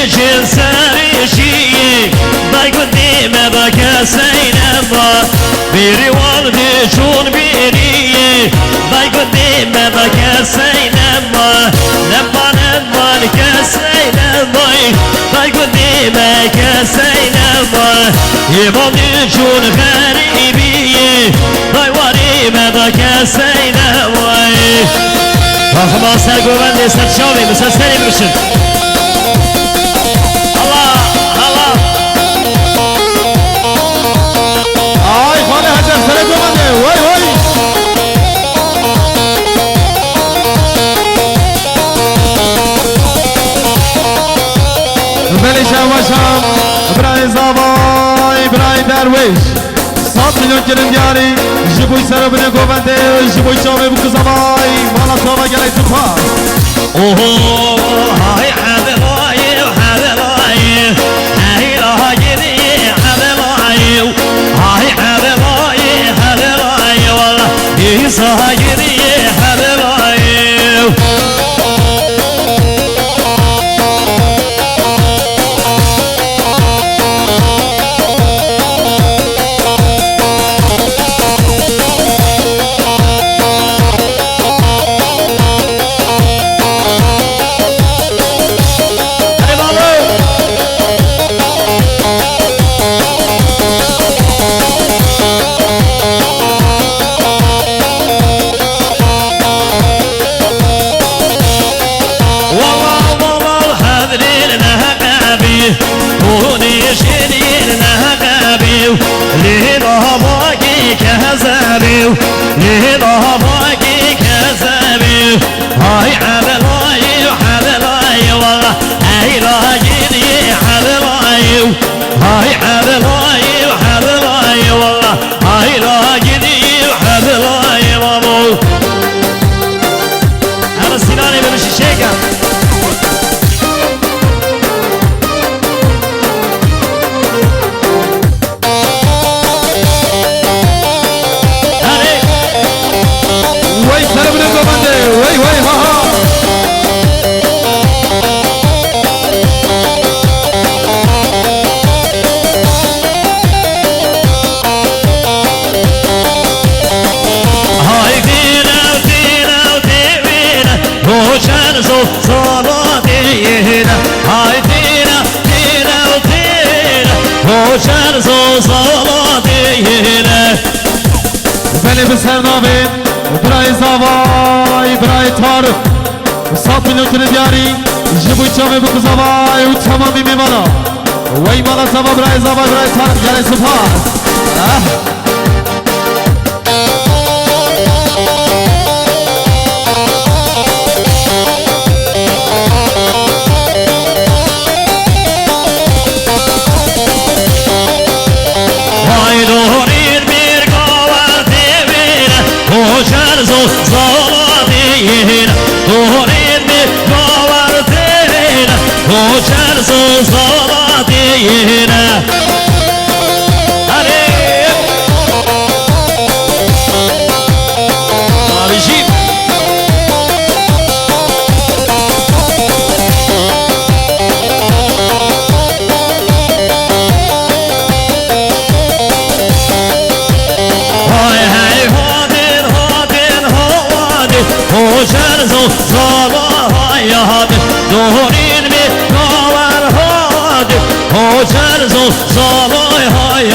جنساني شيء باقودي ما بقى سينما بيري والدي شون بيري باقودي ما بقى سينما لما كسينما باقودي ما كسينما يبغي شون غريبي بايواري ما بقى سينما ما سرقوا بندي سرشاوي مسلسلي برشد الله الله آي خانه حجر سرقوا بندي وي وي بلي شام ابراهيم زاباي ابراهيم درويش 100 milyon gelin diyari Jibuy sarabine govende Jibuy çave bu kızamay Mala sava gelay tupa Oho hay habibayi habibayi Hay laha gidi habibayi Hay habibayi habibayi Valla İsa gidi habibayi هاي حبلاي حبلاي والله هاي راجلي حبلاي هاي حبلاي حبلاي والله هاي راجلي حبلاي والله أنا سناني بمشي شيكا وي سربنا كوماندي وي وي ها ها هاي دينا ودينا ودينا روشان صلاتينا هاي دينا دينا ودينا روشان صلاتينا بلي بسرنامين ابراهيم زاواي ابراهيم طارق 100 milyon gelin diyari Jibuy çave bu kızamay Uçamami mimala Vay mala zava ابراهيم زاواي ابراهيم طارق gelay spas صلاتينا دورين بقوارتينا وشان صلاتينا عليك بيجيب وشان صلاتينا دورين بقوارتينا وشان صلاتينا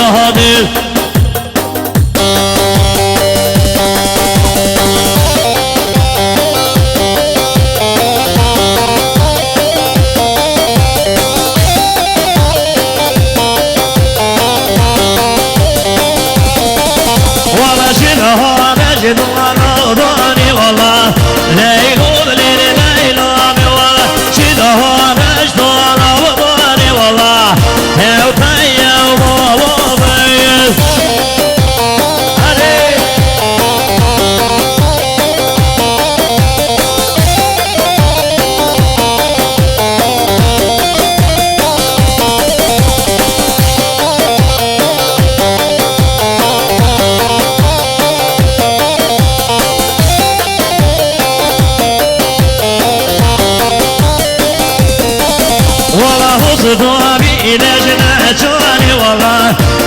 ولا جنها نجد ونوضاني والله ليلون ليلي ليلامي والله جنها نجد ونوضاني والله هاو تايا ومالو بيس عليك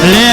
لا